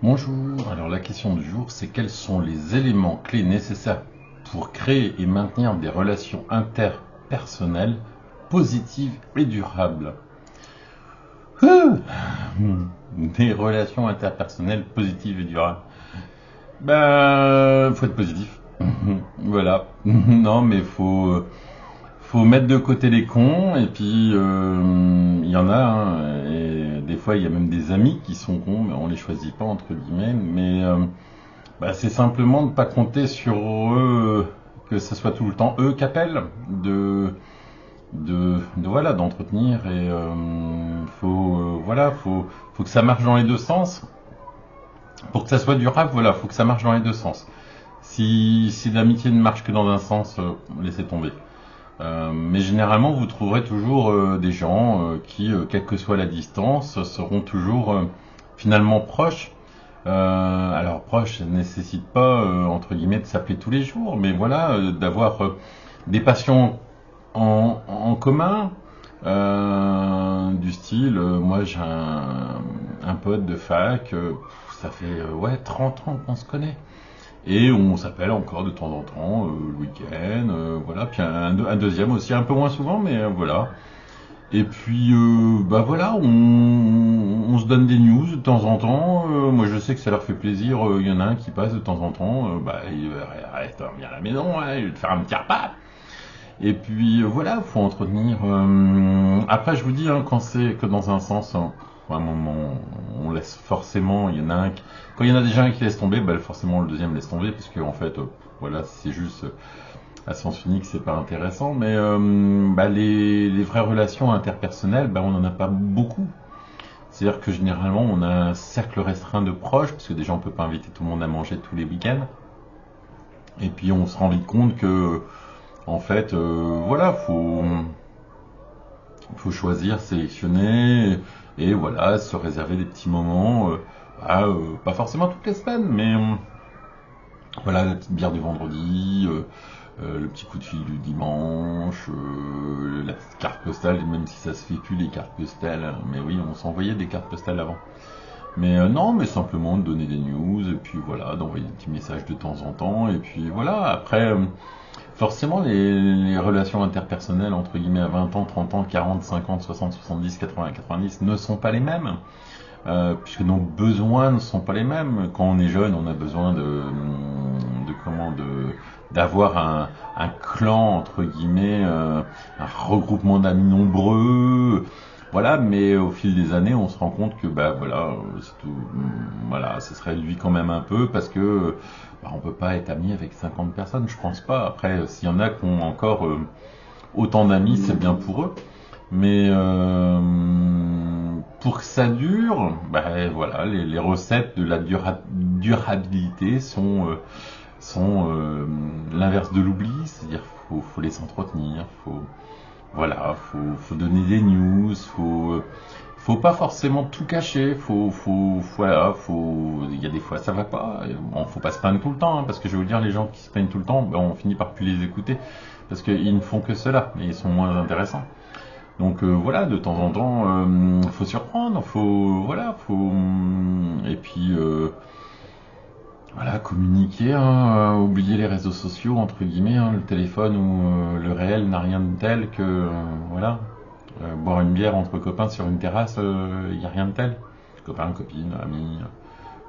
Bonjour, alors la question du jour c'est quels sont les éléments clés nécessaires pour créer et maintenir des relations interpersonnelles positives et durables. Des relations interpersonnelles positives et durables. Ben, faut être positif. Voilà. Non mais faut mettre de côté les cons et puis il y en a hein, et des fois il y a même des amis qui sont cons mais on les choisit pas entre guillemets mais bah, c'est simplement de pas compter sur eux, que ce soit tout le temps eux qui appellent, voilà, d'entretenir et faut que ça marche dans les deux sens. Pour que ça soit durable, voilà, faut que ça marche dans les deux sens. Si l'amitié ne marche que dans un sens, laissez tomber. Mais généralement, vous trouverez toujours des gens qui, quelle que soit la distance, seront toujours finalement proches. Alors proche, ça ne nécessite pas entre guillemets de s'appeler tous les jours, mais voilà, d'avoir des passions en commun, du style, moi j'ai un pote de fac, ça fait ouais 30 ans qu'on se connaît. Et on s'appelle encore de temps en temps, le week-end, voilà. Puis un deuxième aussi, un peu moins souvent, mais voilà. Et puis, bah voilà, on se donne des news de temps en temps. Moi, je sais que ça leur fait plaisir. Il y en a un qui passe de temps en temps. Bah, il reste, viens à la maison, hein, je vais te faire un petit repas. Et puis, voilà, faut entretenir. Après, je vous dis, hein, quand c'est que dans un sens, hein, à un moment, on laisse forcément. Il y en a un quand il y en a déjà un qui laisse tomber, bah, forcément le deuxième laisse tomber, parce que en fait, voilà, c'est juste à sens unique, c'est pas intéressant, mais bah, les vraies relations interpersonnelles, bah, on n'en a pas beaucoup. C'est-à-dire que généralement, on a un cercle restreint de proches, parce que déjà, on peut pas inviter tout le monde à manger tous les week-ends. Et puis, on se rend vite compte que, en fait, voilà, faut choisir, sélectionner, et voilà, se réserver des petits moments, pas forcément toutes les semaines, mais voilà, la petite bière du vendredi, le petit coup de fil du dimanche, la petite carte postale, même si ça se fait plus les cartes postales, mais oui, on s'envoyait des cartes postales avant. Mais non, mais simplement de donner des news, et puis voilà, d'envoyer des petits messages de temps en temps, et puis voilà, après, forcément, les relations interpersonnelles, entre guillemets, à 20 ans, 30 ans, 40, 50, 60, 70, 80, 90, ne sont pas les mêmes. Puisque nos besoins ne sont pas les mêmes. Quand on est jeune, on a besoin d'avoir un clan entre guillemets, un regroupement d'amis nombreux. Voilà, mais au fil des années, on se rend compte que bah voilà, c'est tout, voilà, ça se réduit quand même un peu parce que bah, on peut pas être ami avec 50 personnes, je pense pas. Après, s'il y en a qui ont encore autant d'amis, c'est bien pour eux. Mais pour que ça dure, bah, voilà, les recettes de la durabilité sont l'inverse de l'oubli, c'est-à-dire faut les entretenir, faut donner des news, faut pas forcément tout cacher, il y a des fois ça va pas, bon, faut pas se plaindre tout le temps, hein, parce que je veux dire, les gens qui se plaignent tout le temps, ben, on finit par plus les écouter, parce qu'ils ne font que cela, et ils sont moins intéressants. Donc voilà, de temps en temps, faut surprendre, et puis voilà, communiquer, hein, oublier les réseaux sociaux entre guillemets, hein, le téléphone ou le réel n'a rien de tel que voilà, boire une bière entre copains sur une terrasse, il y a rien de tel, copains, copines, amis,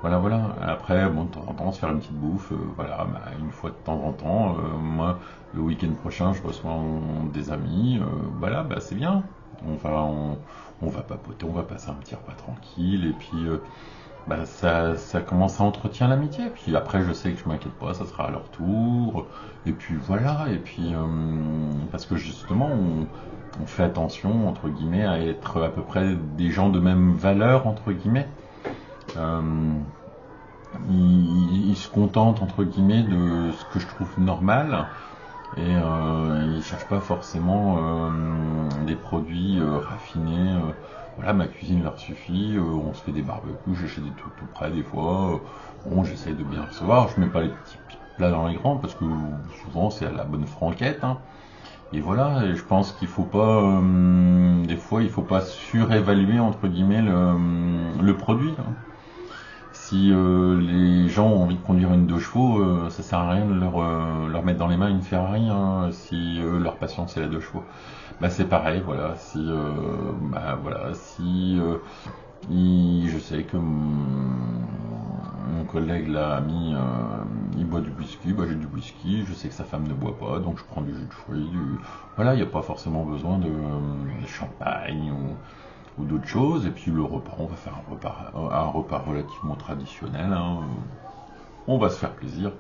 voilà. Après, bon, de temps en temps, se faire une petite bouffe, voilà, bah, une fois de temps en temps. Moi, le week-end prochain, je reçois des amis, voilà, bah c'est bien. On va papoter, on va passer un petit repas tranquille, et puis bah, ça commence à entretenir l'amitié. Puis après, je sais que je m'inquiète pas, ça sera à leur tour. Et puis voilà, et puis parce que justement, on fait attention entre guillemets à être à peu près des gens de même valeur entre guillemets. Euh, il se contente entre guillemets de ce que je trouve normal et il cherche pas forcément des produits raffinés. Voilà, ma cuisine leur suffit. On se fait des barbecues, j'achète des trucs tout près des fois. Bon, j'essaye de bien recevoir. Je mets pas les petits plats dans les grands parce que souvent c'est à la bonne franquette. Hein. Et voilà, et je pense qu'il faut pas, des fois, il faut pas surévaluer entre guillemets le produit. Hein. Si les gens ont envie de conduire une 2 chevaux, ça sert à rien de leur mettre dans les mains une Ferrari, hein, si leur passion c'est la 2 chevaux. Bah c'est pareil, voilà. Je sais que mon collègue là, ami, il boit du whisky, bah j'ai du whisky. Je sais que sa femme ne boit pas, donc je prends du jus de fruits. Voilà, il n'y a pas forcément besoin de champagne ou d'autres choses. Et puis le repas, on va faire un repas relativement traditionnel, hein. On va se faire plaisir.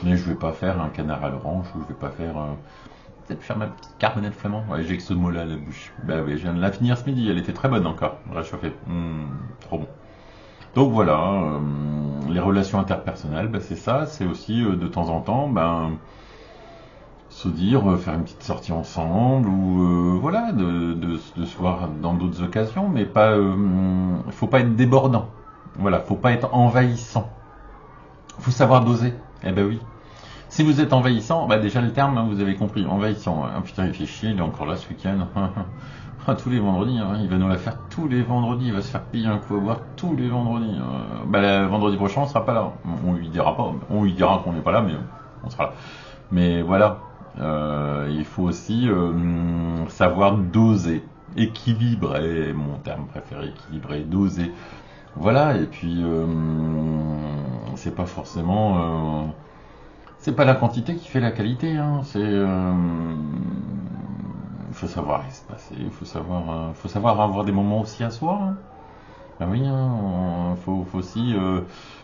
Mais je vais pas faire un canard à l'orange, ou je vais pas faire peut-être faire ma petite carbonette flamand. Ouais, j'ai que ce mot-là à la bouche. Bah oui, je viens de la finir ce midi, elle était très bonne encore, réchauffée. Trop bon. Donc voilà, les relations interpersonnelles, bah, c'est ça, c'est aussi de temps en temps, se dire, faire une petite sortie ensemble, ou voilà, de se voir dans d'autres occasions, mais pas, faut pas être débordant. Voilà, faut pas être envahissant. Faut savoir doser. Eh ben oui. Si vous êtes envahissant, bah déjà le terme, hein, vous avez compris, envahissant. Ah, putain, il fait chier, il est encore là ce week-end. Tous les vendredis, hein, il va nous la faire tous les vendredis, il va se faire payer un coup à boire tous les vendredis. Vendredi prochain, on sera pas là. On lui dira pas, on lui dira qu'on n'est pas là, mais on sera là. Mais voilà, il faut aussi savoir doser, équilibrer, mon terme préféré, équilibrer, doser. Voilà, et puis c'est pas forcément c'est pas la quantité qui fait la qualité, hein. Il faut savoir espacer, faut savoir avoir des moments aussi à soi, hein. Ah oui, hein, faut aussi,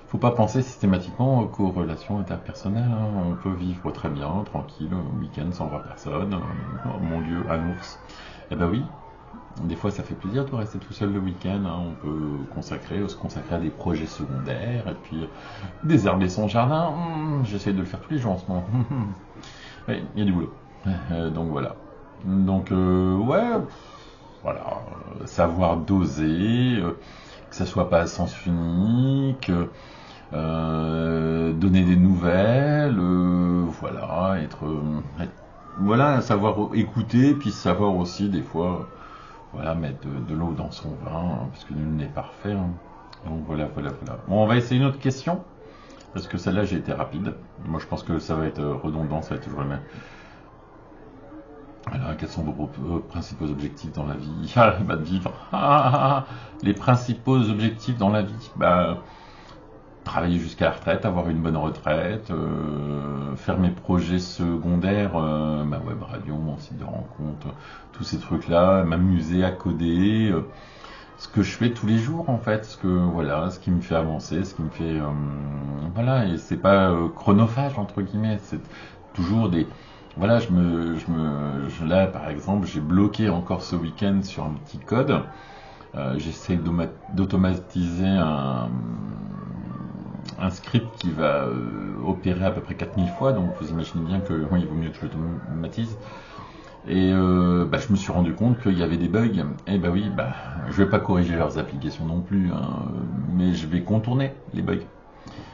faut pas penser systématiquement qu'aux relations interpersonnelles, hein. On peut vivre très bien, tranquille, au week-end sans voir personne. Oh mon Dieu, un ours. Eh ben oui. Des fois, ça fait plaisir de rester tout seul le week-end, hein. On peut se consacrer à des projets secondaires, et puis désherber son jardin. J'essaie de le faire tous les jours en ce moment. Oui, il y a du boulot. Donc voilà. Donc ouais, voilà, savoir doser, que ça soit pas à sens unique, donner des nouvelles, voilà, voilà, savoir écouter, puis savoir aussi des fois. Voilà, mettre de l'eau dans son vin, hein, parce que nul n'est parfait, hein. Donc voilà. Bon, on va essayer une autre question, parce que celle-là, j'ai été rapide. Moi, je pense que ça va être redondant, ça va être toujours le même. Alors, quels sont vos principaux objectifs dans la vie? De vivre. Les principaux objectifs dans la vie, travailler jusqu'à la retraite, avoir une bonne retraite, faire mes projets secondaires, ma web radio, mon site de rencontre, tous ces trucs-là, m'amuser à coder, ce que je fais tous les jours en fait, ce qui me fait avancer, ce qui me fait, voilà, et c'est pas chronophage entre guillemets, c'est toujours des, voilà, là par exemple, j'ai bloqué encore ce week-end sur un petit code, j'essaie d'automatiser un script qui va opérer à peu près 4000 fois, donc vous imaginez bien que oui, il vaut mieux que je l'automatise. Et je me suis rendu compte qu'il y avait des bugs. Et oui, je vais pas corriger leurs applications non plus, hein, mais je vais contourner les bugs.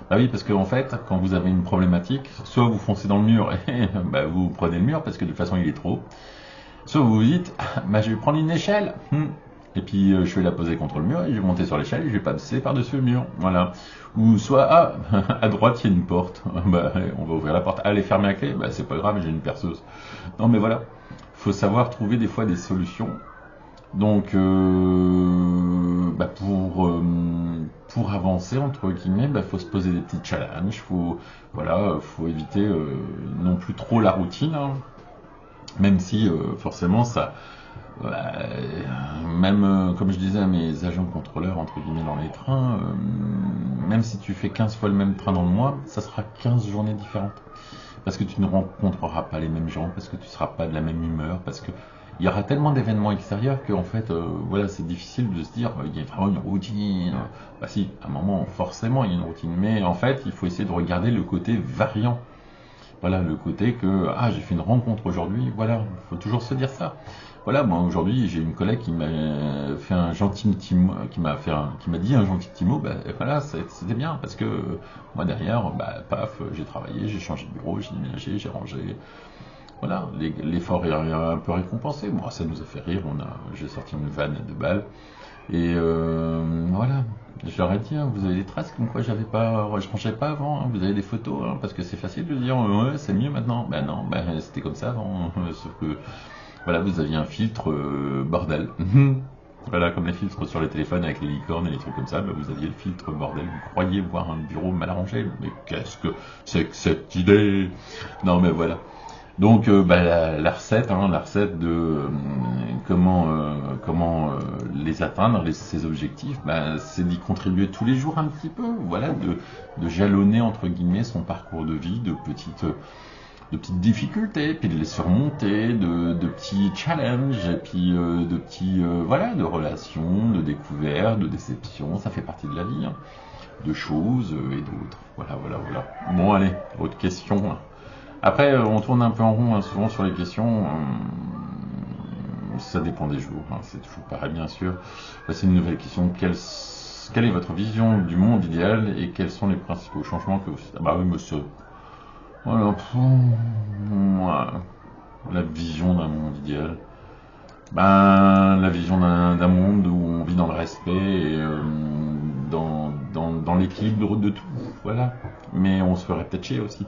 Bah oui, parce qu'en fait, quand vous avez une problématique, soit vous foncez dans le mur et vous prenez le mur parce que de toute façon il est trop, soit vous vous dites, je vais prendre une échelle. Et puis je vais la poser contre le mur et je vais monter sur l'échelle et je vais passer par-dessus le mur. Voilà. Ou soit, à droite il y a une porte. On va ouvrir la porte. Elle est fermée à clé. C'est pas grave, j'ai une perceuse. Non mais voilà. Faut savoir trouver des fois des solutions. Donc pour avancer entre guillemets, faut se poser des petits challenges. Faut éviter non plus trop la routine, hein. Même si forcément ça. Même comme je disais à mes agents contrôleurs entre guillemets dans les trains, même si tu fais 15 fois le même train dans le mois, ça sera 15 journées différentes. Parce que tu ne rencontreras pas les mêmes gens, parce que tu ne seras pas de la même humeur, parce que il y aura tellement d'événements extérieurs qu'en fait, c'est difficile de se dire, il y a vraiment une routine. Si, à un moment, forcément, il y a une routine. Mais en fait, il faut essayer de regarder le côté variant. Voilà, le côté que, j'ai fait une rencontre aujourd'hui, voilà, il faut toujours se dire ça. Voilà, moi aujourd'hui j'ai une collègue qui m'a fait un gentil petit mot, qui m'a dit un gentil petit mot, voilà, c'était bien parce que moi derrière, paf, j'ai travaillé, j'ai changé de bureau, j'ai déménagé, j'ai rangé. Voilà, l'effort est un peu récompensé. Moi, ça nous a fait rire, j'ai sorti une vanne de balles. Et voilà, Je leur ai dit, hein, vous avez des traces comme quoi je rangeais pas avant, hein, vous avez des photos, hein, parce que c'est facile de dire, ouais, c'est mieux maintenant. Ben non, ben c'était comme ça avant, sauf que, voilà, vous aviez un filtre, bordel. Voilà, comme les filtres sur les téléphones avec les licornes et les trucs comme ça, ben vous aviez le filtre bordel, vous croyez voir un bureau mal arrangé, mais qu'est-ce que c'est que cette idée? Non mais voilà. Donc la recette, hein, la recette de comment les atteindre, ces objectifs, c'est d'y contribuer tous les jours un petit peu, voilà, de jalonner entre guillemets son parcours de vie, de petites difficultés, puis de les surmonter, de petits challenges, et puis de petits voilà, de relations, de découvertes, de déceptions, ça fait partie de la vie, hein, de choses et d'autres. Voilà, voilà, voilà. Bon allez, autre question. Après, on tourne un peu en rond, hein, souvent sur les questions. Ça dépend des jours, hein, c'est toujours pareil, bien sûr. Là, c'est une nouvelle question. Quelle est votre vision du monde idéal et quels sont les principaux changements que vous... Ah bah oui, monsieur. Voilà, la vision d'un monde idéal. La vision d'un monde où on vit dans le respect et dans l'équilibre de tout. Voilà. Mais on se ferait peut-être chier aussi.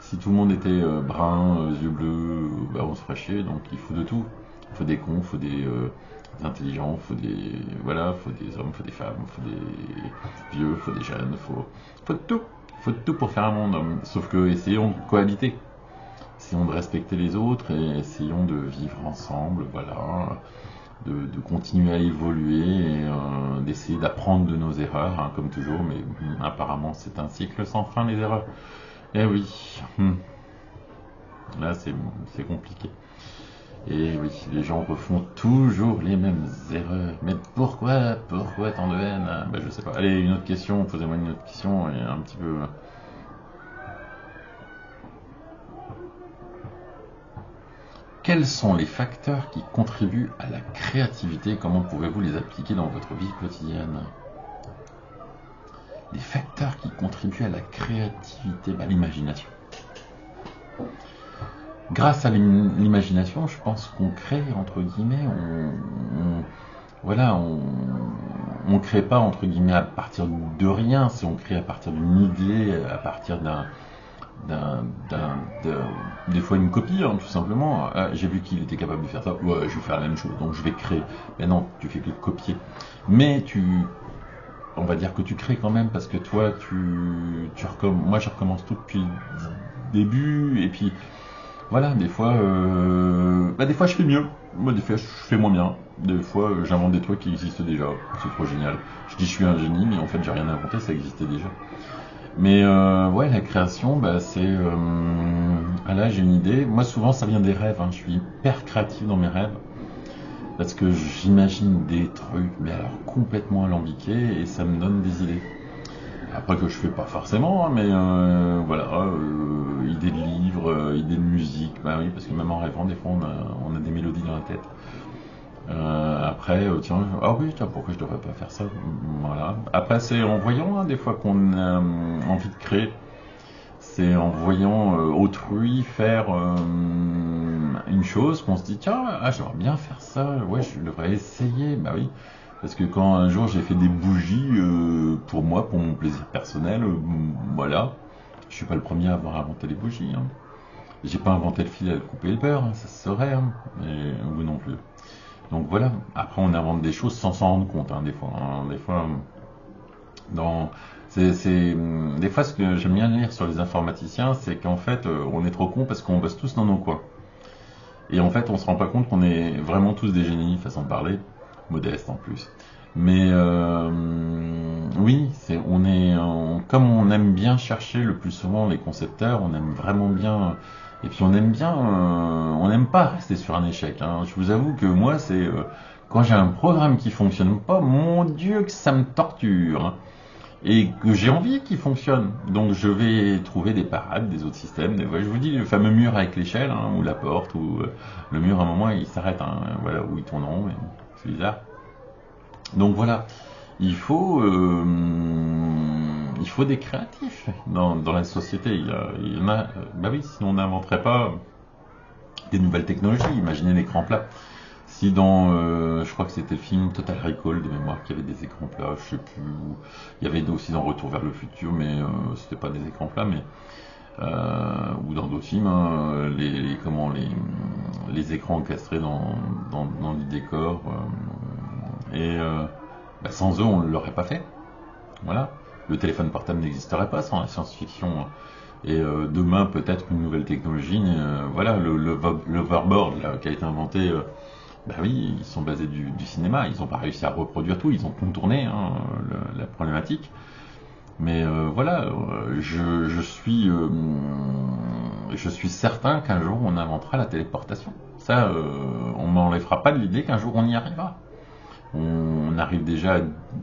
Si tout le monde était brun, yeux bleus, on se ferait chier, donc il faut de tout. Il faut des cons, il faut des intelligents, il faut des hommes, il faut des femmes, il faut des vieux, il faut des jeunes, il faut de tout. Il faut de tout pour faire un monde. Sauf que essayons de cohabiter. Essayons de respecter les autres et essayons de vivre ensemble, voilà. De continuer à évoluer et d'essayer d'apprendre de nos erreurs, hein, comme toujours, mais apparemment c'est un cycle sans fin, les erreurs. Eh oui, là c'est compliqué. Et oui, les gens refont toujours les mêmes erreurs. Mais pourquoi tant de haine? Je sais pas. Allez, une autre question, posez-moi une autre question et un petit peu... Quels sont les facteurs qui contribuent à la créativité? Comment pouvez-vous les appliquer dans votre vie quotidienne? Les facteurs qui contribuent à la créativité, l'imagination. Grâce à l'imagination, je pense qu'on crée, entre guillemets, on crée pas, entre guillemets, à partir de rien, c'est on crée à partir d'une idée, à partir des fois une copie, hein, tout simplement. J'ai vu qu'il était capable de faire ça, ouais, je vais faire la même chose, donc je vais créer. Mais non, tu fais que copier. Mais on va dire que tu crées quand même, parce que toi, moi je recommence tout depuis le début, et puis voilà, des fois je fais mieux, moi des fois je fais moins bien, des fois j'invente des trucs qui existent déjà, c'est trop génial. Je dis je suis un génie, mais en fait j'ai rien inventé, ça existait déjà. Mais la création, c'est... là, j'ai une idée. Moi, souvent, ça vient des rêves, hein. Je suis hyper créatif dans mes rêves. Parce que j'imagine des trucs, mais alors complètement alambiqués, et ça me donne des idées. Après que je fais pas forcément, hein, mais idées de livres, idées de musique. Oui, parce que même en rêvant, des fois, on a des mélodies dans la tête. Après, pourquoi je devrais pas faire ça? Voilà. Après, c'est en voyant, hein, des fois qu'on a envie de créer. C'est en voyant autrui faire une chose qu'on se dit, tiens, j'aimerais bien faire ça, ouais, je devrais essayer. Bah oui. Parce que quand un jour j'ai fait des bougies pour moi, pour mon plaisir personnel, voilà. Je suis pas le premier à avoir inventé les bougies, hein. J'ai pas inventé le fil à couper le beurre, hein, ça se saurait, hein, et vous non plus. Donc voilà, après on invente des choses sans s'en rendre compte, hein, des fois. Des fois ce que j'aime bien lire sur les informaticiens, c'est qu'en fait on est trop cons parce qu'on bosse tous dans nos coins. Et en fait on se rend pas compte qu'on est vraiment tous des génies, façon de parler, modeste en plus. Mais oui, comme on aime bien chercher le plus souvent les concepteurs, on aime vraiment bien... Et puis on n'aime pas rester sur un échec, hein. Je vous avoue que moi, quand j'ai un programme qui fonctionne pas, mon Dieu que ça me torture, hein. Et que j'ai envie qu'il fonctionne. Donc je vais trouver des parades, des autres systèmes. Je vous dis, le fameux mur avec l'échelle, hein, ou la porte, ou le mur à un moment il s'arrête, hein, voilà, où il tourne en rond, c'est bizarre. Donc voilà, il faut des créatifs dans la société. Il y en a, oui, sinon on n'inventerait pas des nouvelles technologies. Imaginez l'écran plat. Si dans, je crois que c'était le film Total Recall de mémoire, qui avait des écrans plats, je sais plus. Il y avait aussi dans Retour vers le futur, mais c'était pas des écrans plats, mais ou dans d'autres films, hein, les écrans encastrés dans le décor. Bah, sans eux, on ne l'aurait pas fait. Voilà. Le téléphone portable n'existerait pas sans la science-fiction. Et demain, peut-être une nouvelle technologie. Voilà, l'overboard là, qui a été inventé. Bah oui, ils sont basés du cinéma. Ils n'ont pas réussi à reproduire tout. Ils ont contourné hein, la problématique. Mais voilà, je suis certain qu'un jour on inventera la téléportation. Ça, on m'enlèvera pas de l'idée qu'un jour on y arrivera. On arrive déjà à,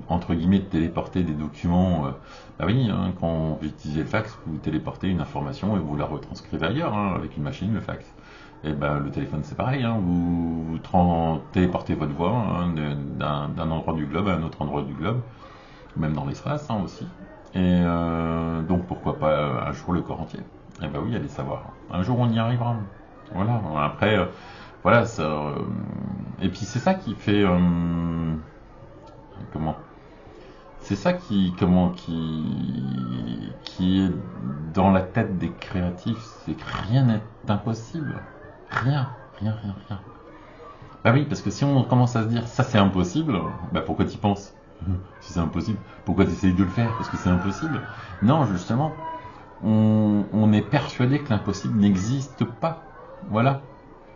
entre guillemets, de téléporter des documents. Bah oui, hein, quand vous utilisez le fax, vous téléportez une information et vous la retranscrivez ailleurs hein, avec une machine, le fax. Et ben le téléphone c'est pareil, hein, vous téléportez votre voix hein, d'un endroit du globe à un autre endroit du globe, même dans l'espace hein, aussi. Et donc pourquoi pas un jour le corps entier. Et ben oui, allez savoir. Un jour on y arrivera. Voilà. Après, voilà. Ça, et puis c'est ça qui fait comment c'est ça qui est dans la tête des créatifs, c'est que rien n'est impossible. Rien, rien, rien, rien. Bah oui, parce que si on commence à se dire ça c'est impossible, bah pourquoi t'y penses? Si c'est impossible, pourquoi t'essayes de le faire? Parce que c'est impossible. Non, justement, on est persuadé que l'impossible n'existe pas. Voilà.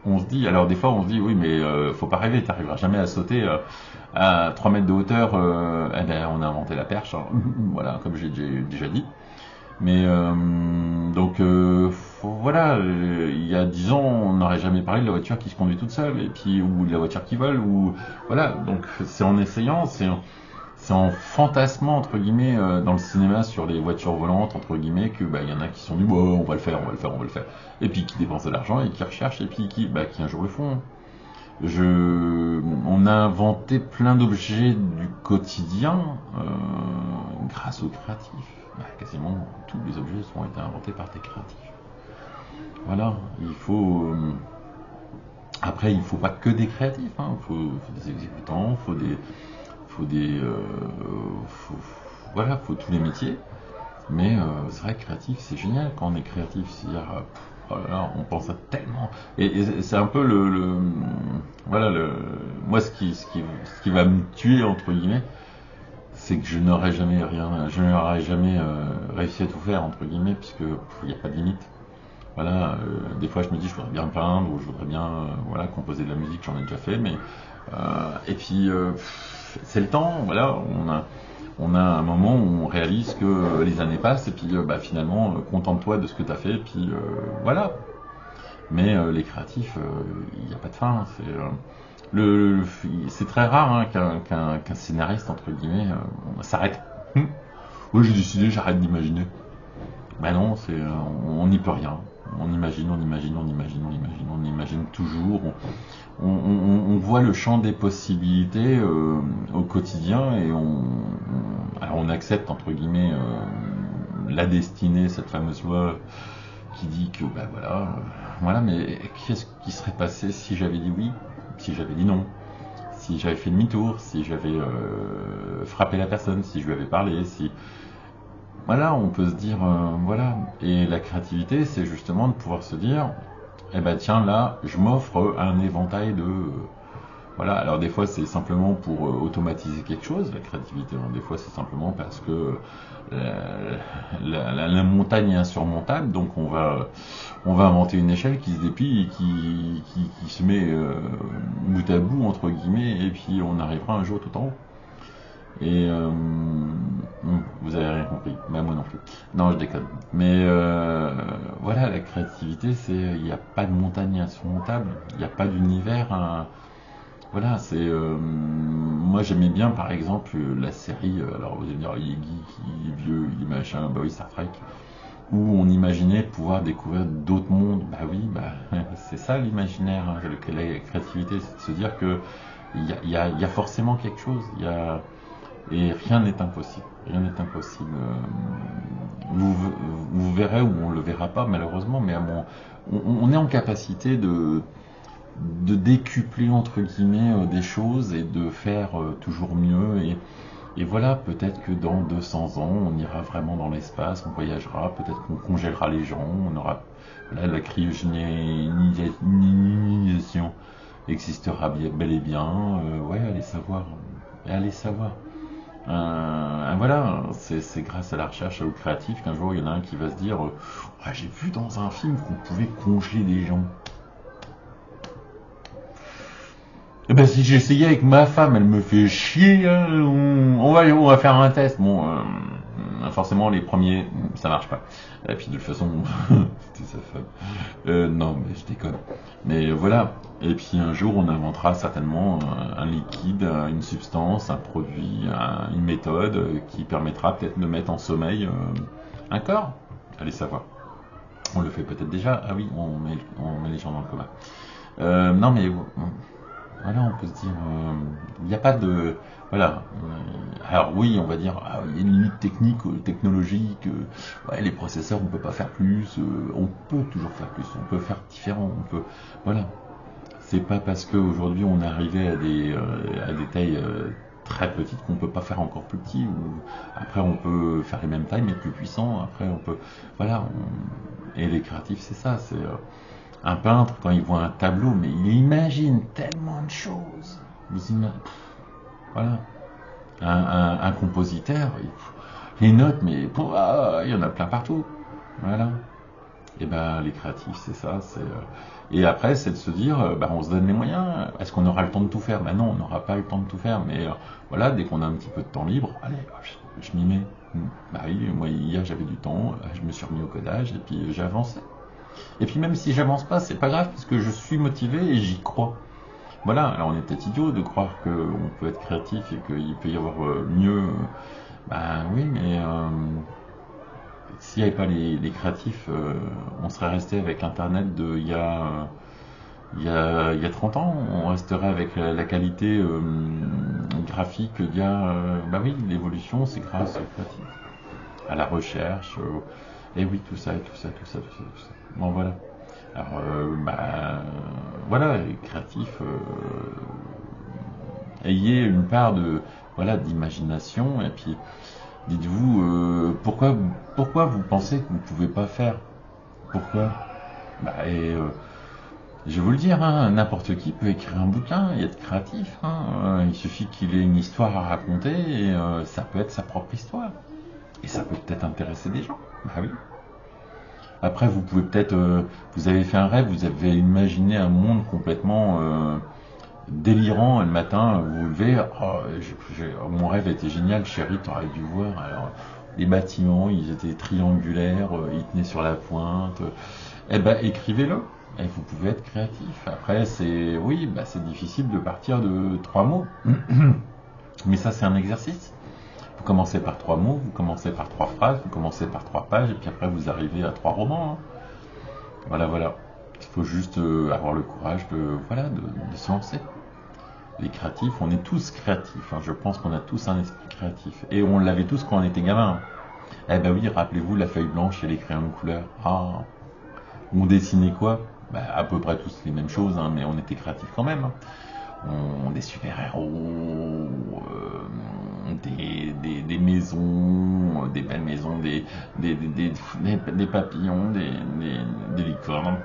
On se dit, alors des fois on se dit oui mais faut pas rêver, t'arriveras jamais à sauter à 3 mètres de hauteur, eh ben, on a inventé la perche, hein. Voilà, comme j'ai déjà dit. Mais donc voilà, il y a 10 ans on n'aurait jamais parlé de la voiture qui se conduit toute seule, et puis ou de la voiture qui vole, ou voilà, donc c'est en essayant, c'est en fantasmant entre guillemets dans le cinéma sur les voitures volantes entre guillemets que bah il y en a qui sont dit bon, on va le faire, on va le faire, on va le faire, et puis qui dépensent de l'argent et qui recherchent et puis qui un jour le font. On a inventé plein d'objets du quotidien grâce aux créatifs. Bah, quasiment tous les objets ont été inventés par des créatifs. Voilà, il faut après il faut pas que des créatifs, hein. Faut des exécutants, voilà, faut tous les métiers. Mais c'est vrai que créatif, c'est génial quand on est créatif. C'est-à-dire, oh là là, on pense à tellement. Et c'est un peu voilà, moi, ce qui va me tuer, entre guillemets, c'est que je n'aurais jamais réussi à tout faire, entre guillemets, puisque il n'y a pas de limite. Voilà, des fois je me dis je voudrais bien peindre ou je voudrais bien voilà, composer de la musique, j'en ai déjà fait, mais et puis c'est le temps, voilà, on a un moment où on réalise que les années passent et puis bah, finalement contente-toi de ce que tu as fait et puis voilà. Mais les créatifs, il n'y a pas de fin, c'est très rare hein, qu'un scénariste entre guillemets s'arrête. Oui, j'ai décidé, j'arrête d'imaginer. Ben non, on n'y peut rien. On imagine, on imagine, on imagine, on imagine, on imagine toujours. On voit le champ des possibilités au quotidien et alors on accepte entre guillemets la destinée, cette fameuse loi qui dit que ben voilà, mais qu'est-ce qui serait passé si j'avais dit oui, si j'avais dit non, si j'avais fait demi-tour, si j'avais frappé la personne, si je lui avais parlé, si voilà, on peut se dire, voilà. Et la créativité, c'est justement de pouvoir se dire, eh ben tiens, là, je m'offre un éventail de... voilà, alors des fois, c'est simplement pour automatiser quelque chose, la créativité. Hein. Des fois, c'est simplement parce que la montagne est insurmontable, donc on va inventer une échelle qui se déplie et qui se met bout à bout, entre guillemets, et puis on arrivera un jour tout en haut. Et vous avez rien compris, mais moi non plus. Non, je déconne. Mais voilà, la créativité, il n'y a pas de montagne insurmontable, il n'y a pas d'univers. Voilà, moi j'aimais bien par exemple la série. Alors vous allez me dire, il est geek, il est vieux, il est machin. Bah oui, Star Trek, où on imaginait pouvoir découvrir d'autres mondes. Bah oui, c'est ça l'imaginaire. Hein, la créativité, c'est de se dire que il y a forcément quelque chose. Et rien n'est impossible. Rien n'est impossible. Vous verrez ou on le verra pas malheureusement, mais on est en capacité décupler entre guillemets des choses et de faire toujours mieux. Et voilà, peut-être que dans 200 ans, on ira vraiment dans l'espace, on voyagera, peut-être qu'on congélera les gens, on aura là, la cryogénisation existera bel et bien. Ouais, allez savoir, allez savoir. Voilà, c'est grâce à la recherche au créatif qu'un jour il y en a un qui va se dire ah, j'ai vu dans un film qu'on pouvait congeler des gens. Et ben si j'essayais avec ma femme, elle me fait chier, hein, on va faire un test. Bon, forcément les premiers, ça marche pas. Et puis de toute façon, c'était sa femme. Non, mais je déconne. Mais voilà. Et puis un jour, on inventera certainement un liquide, une substance, un produit, une méthode qui permettra peut-être de mettre en sommeil un corps. Allez savoir. On le fait peut-être déjà. Ah oui, on met les gens dans le coma. Non mais voilà, on peut se dire, il n'y a pas de, voilà. Alors oui, on va dire, il y a une limite technique, technologique. Ouais, les processeurs, on peut pas faire plus. On peut toujours faire plus. On peut faire différent. On peut, voilà. C'est pas parce qu'aujourd'hui on est arrivé à des tailles très petites qu'on peut pas faire encore plus petit. Ou après on peut faire les mêmes tailles mais plus puissants. Après on peut, voilà. Et les créatifs, c'est ça. C'est un peintre quand il voit un tableau, mais il imagine tellement de choses. Voilà. Un compositeur, les notes, mais il y en a plein partout. Voilà. Et ben les créatifs, c'est ça. Et après, c'est de se dire, on se donne les moyens. Est-ce qu'on aura le temps de tout faire? Ben non, on n'aura pas le temps de tout faire. Mais voilà, dès qu'on a un petit peu de temps libre, allez, je m'y mets. Bah oui, moi hier j'avais du temps, je me suis remis au codage et puis j'ai avancé. Et puis même si j'avance pas, c'est pas grave parce que je suis motivé et j'y crois. Voilà, alors on est peut-être idiot de croire qu'on peut être créatif et qu'il peut y avoir mieux. Ben oui, mais s'il n'y avait pas les créatifs, on serait resté avec Internet de il y a 30 ans. On resterait avec la qualité graphique d'il y a. Bah oui, l'évolution, c'est grâce aux créatifs, à la recherche. Et oui, tout ça, et tout ça, tout ça, tout ça, tout ça. Bon, voilà. Alors, voilà, les créatifs, ayez une part de, voilà, d'imagination, et puis dites-vous, pourquoi vous pensez que vous ne pouvez pas faire? Pourquoi? Je vais vous le dire, hein, n'importe qui peut écrire un bouquin et être créatif. Hein. Il suffit qu'il ait une histoire à raconter, et ça peut être sa propre histoire. Et ça peut peut-être intéresser des gens. Bah oui. Après, vous pouvez peut-être, vous avez fait un rêve, vous avez imaginé un monde complètement délirant. Et le matin, vous vous levez, mon rêve était génial, chérie, t'aurais dû voir. Alors, les bâtiments, ils étaient triangulaires, ils tenaient sur la pointe. Eh ben, écrivez-le. Et vous pouvez être créatif. Après, c'est difficile de partir de 3 mots. Mais ça, c'est un exercice. Vous commencez par 3 mots, vous commencez par 3 phrases, vous commencez par 3 pages, et puis après vous arrivez à 3 romans. Hein. Voilà, voilà. Il faut juste avoir le courage de se lancer. Les créatifs, on est tous créatifs. Hein. Je pense qu'on a tous un esprit créatif. Et on l'avait tous quand on était gamin. Hein. Eh ben oui, rappelez-vous la feuille blanche et les crayons de couleur. Ah, on dessinait quoi? À peu près tous les mêmes choses, hein, mais on était créatifs quand même. Hein. Des super-héros, des maisons, des belles maisons, des papillons, des licornes.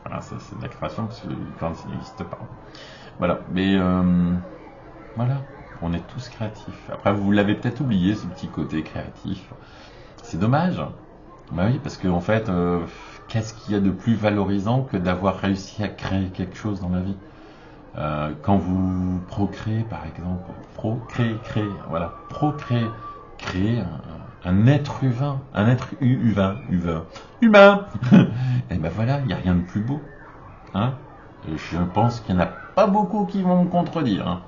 Voilà, ça c'est de la création parce que les licornes ça n'existe pas. Voilà, mais voilà, on est tous créatifs. Après, vous l'avez peut-être oublié, ce petit côté créatif. C'est dommage. Bah oui, parce qu'en fait, qu'est-ce qu'il y a de plus valorisant que d'avoir réussi à créer quelque chose dans la vie? Quand vous procréez, par exemple, créer un être humain, humain. Et ben voilà, il n'y a rien de plus beau. Hein. Je pense qu'il n'y en a pas beaucoup qui vont me contredire. Hein.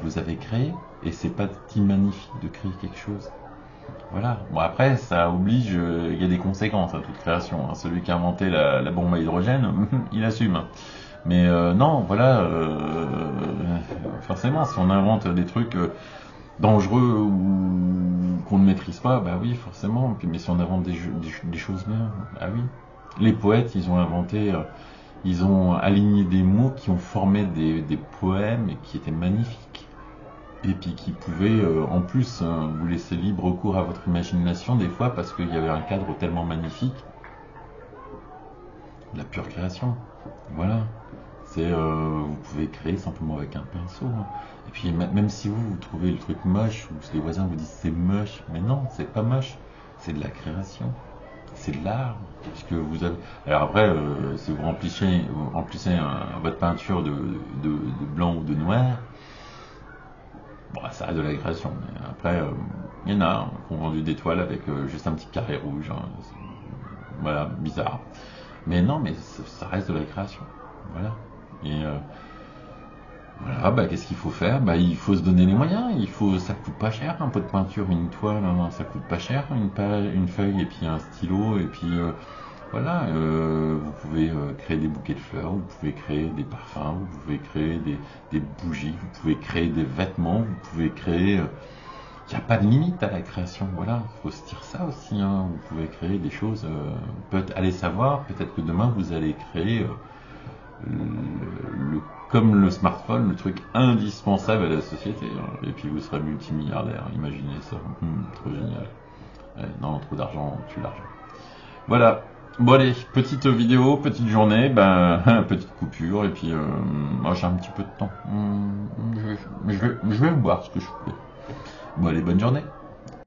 Vous avez créé, et c'est pas si magnifique de créer quelque chose. Voilà. Bon après, ça oblige, il y a des conséquences à toute création. Hein. Celui qui a inventé la bombe à hydrogène, il assume. Mais non, voilà, forcément, si on invente des trucs dangereux ou qu'on ne maîtrise pas, bah oui, forcément. Mais si on invente des choses bien, bah oui. Les poètes, ils ont inventé Ils ont aligné des mots qui ont formé des poèmes et qui étaient magnifiques. Et puis qui pouvaient en plus vous laisser libre cours à votre imagination des fois parce qu'il y avait un cadre tellement magnifique. La pure création. Voilà. Vous pouvez créer simplement avec un pinceau. Hein. Et puis même si vous trouvez le truc moche, ou si les voisins vous disent c'est moche, mais non, c'est pas moche. C'est de la création. C'est de l'art. Puisque vous avez. Alors après, si vous remplissez votre peinture de blanc ou de noir, bon, ça reste de la création. Mais après, il y en a qui ont vendu des toiles avec juste un petit carré rouge. Hein. Voilà, bizarre. Mais non, mais ça reste de la création. Voilà. Et voilà, bah, qu'est-ce qu'il faut faire? Bah, il faut se donner les moyens. Ça coûte pas cher un pot de peinture, une toile, non, ça coûte pas cher, une feuille et puis un stylo et puis voilà. Vous pouvez créer des bouquets de fleurs, vous pouvez créer des parfums, vous pouvez créer des bougies, vous pouvez créer des vêtements, vous pouvez créer. Il n'y a pas de limite à la création, voilà. Il faut se dire ça aussi. Hein. Vous pouvez créer des choses. Allez savoir, peut-être que demain vous allez créer. Comme le smartphone, le truc indispensable à la société. Hein. Et puis vous serez multimilliardaire, imaginez ça. Trop génial. Non, trop d'argent, tue l'argent. Voilà. Bon allez, petite vidéo, petite journée, petite coupure, et puis moi j'ai un petit peu de temps. Je vais voir ce que je fais. Bon allez, bonne journée.